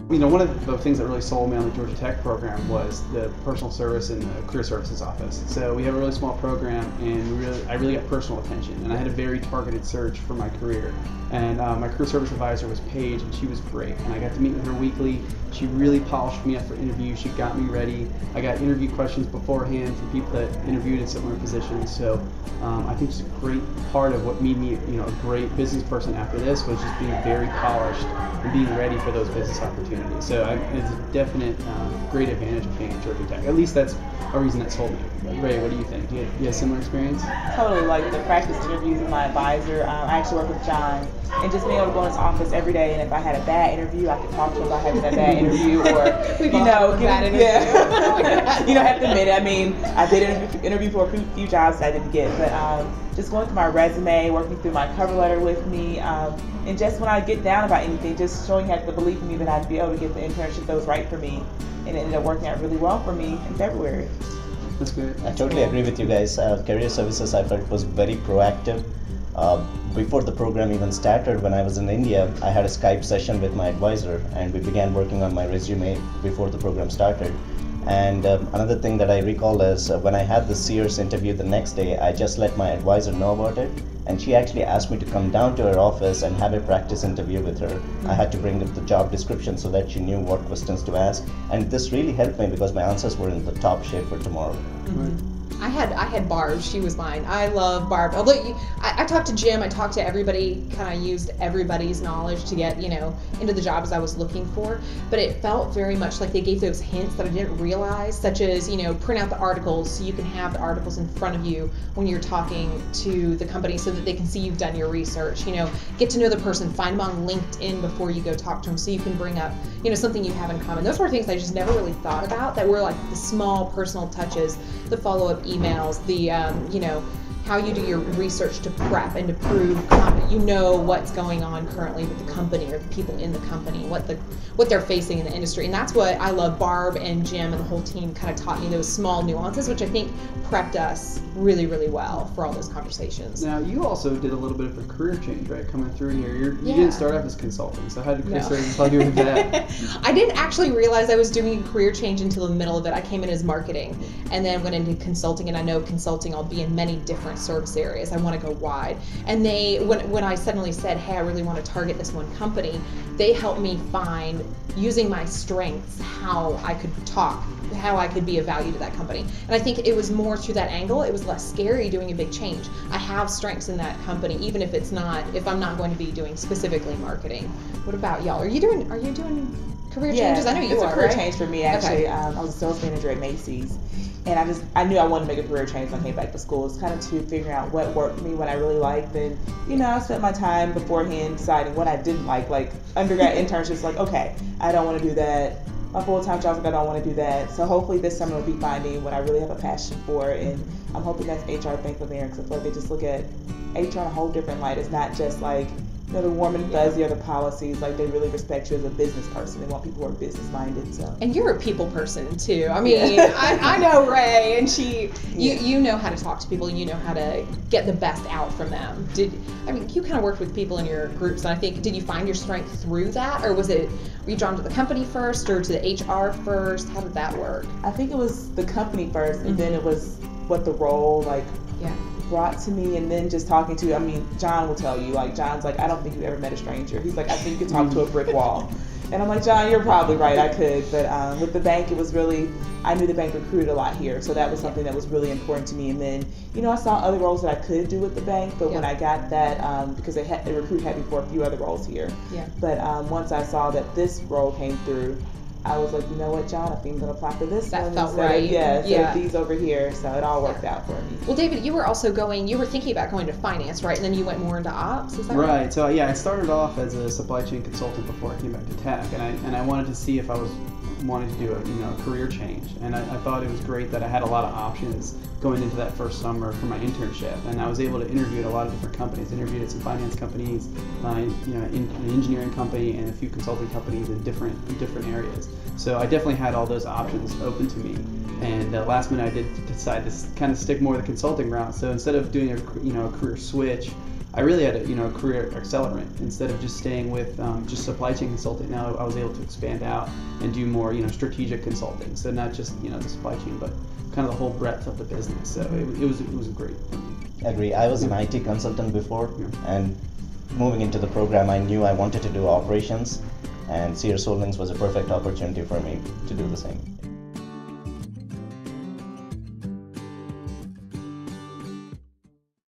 One of the things that really sold me on the Georgia Tech program was the personal service and the career services office. So we have a really small program, and I really got personal attention, and I had a very targeted search for my career. And my career service advisor was Paige, and she was great. And I got to meet with her weekly. She really polished me up for interviews. She got me ready. I got interview questions beforehand from people that interviewed in similar positions. So I think just a great part of what made me, a great business person after this was just being very polished and being ready for those business opportunities. So it's a definite great advantage of being at Georgia Tech. At least that's a reason that sold me. Ray, what do you think? Do you have a similar experience? Totally, like the practice interviews with my advisor. I actually work with John, and just being able to go in his office every day, and if I had a bad interview, I could talk to him about having that bad interview, or you don't have to admit it. I mean, I did interview for a few jobs that I didn't get, but just going through my resume, working through my cover letter with me, and just when I get down about anything, just showing the belief in me that I'd be able to get the internship that was right for me, and it ended up working out really well for me in February. That's good. I totally agree with you guys. Career Services, I felt, was very proactive. Before the program even started, when I was in India, I had a Skype session with my advisor, and we began working on my resume before the program started. And another thing that I recall is when I had the Sears interview the next day, I just let my advisor know about it, and she actually asked me to come down to her office and have a practice interview with her. I had to bring up the job description so that she knew what questions to ask, and this really helped me because my answers were in the top shape for tomorrow. Mm-hmm. I had Barb. She was mine. I love Barb. Although I talked to Jim, I talked to everybody, kind of used everybody's knowledge to get, into the jobs I was looking for. But it felt very much like they gave those hints that I didn't realize, such as, print out the articles so you can have the articles in front of you when you're talking to the company so that they can see you've done your research. Get to know the person, find them on LinkedIn before you go talk to them so you can bring up, something you have in common. Those were things I just never really thought about that were like the small personal touches, the follow-up emails, the how you do your research to prep and to prove what's going on currently with the company or the people in the company, what they're facing in the industry. And that's what I love. Barb and Jim and the whole team kind of taught me those small nuances, which I think prepped us really, really well for all those conversations. Now, you also did a little bit of a career change, right, coming through here. You didn't start off as consulting, so how did Career Services help you with that? I didn't actually realize I was doing a career change until the middle of it. I came in as marketing and then went into consulting, and I know consulting, I'll be in many different service areas. I want to go wide. And when I suddenly said, hey, I really want to target this one company, they helped me find, using my strengths, how I could talk, how I could be of value to that company. And I think it was more through that angle. It was less scary doing a big change. I have strengths in that company, even if I'm not going to be doing specifically marketing. What about y'all? Are you doing career changes? I know you it's are, a career right? change for me, actually. Okay. I was a sales manager at Macy's, and I knew I wanted to make a career change when I came back to school. It's kind of to figuring out what worked for me, what I really liked. And, I spent my time beforehand deciding what I didn't like undergrad internships, like, okay, I don't want to do that. My full-time job's like, I don't want to do that. So hopefully this summer I'll be finding what I really have a passion for, and I'm hoping that's HR Think of America. I feel like they just look at HR in a whole different light. It's not just like, the warm and fuzzy or the policies. Like, they really respect you as a business person. They want people who are business minded. So. And you're a people person too. I mean, I know Ray, and you know how to talk to people, and you know how to get the best out from them. You kind of worked with people in your groups, and I think, did you find your strength through that, or were you drawn to the company first or to the HR first? How did that work? I think it was the company first, and then it was what the role brought to me, and then just talking to, John will tell you, John's like, I don't think you've ever met a stranger. He's like, I think you could talk to a brick wall. And I'm like, John, you're probably right, I could. But with the bank, it was really, I knew the bank recruited a lot here, so that was something that was really important to me. And then, I saw other roles that I could do with the bank, but when I got that, because the recruit had me for a few other roles here. Yeah. But once I saw that this role came through, I was like, you know what, John, I think I'm going to apply for this one. That felt right. So these over here, so it all worked out for me. Well, David, you were thinking about going to finance, right? And then you went more into ops, is that right? Right, so I started off as a supply chain consultant before I came back to tech, and I wanted to see if I was wanting to do a career change. And I thought it was great that I had a lot of options going into that first summer for my internship, and I was able to interview at a lot of different companies. Interviewed at some finance companies, in an engineering company, and a few consulting companies in different areas. So I definitely had all those options open to me. And last minute, I did decide to kind of stick more with the consulting route. So instead of doing a career switch, I really had a career accelerant. Instead of just staying with just supply chain consulting, now I was able to expand out and do more strategic consulting. So not just the supply chain, but kind of the whole breadth of the business. So it was great. Agree. I was an IT consultant before, and moving into the program, I knew I wanted to do operations, and Sears Holdings was a perfect opportunity for me to do the same.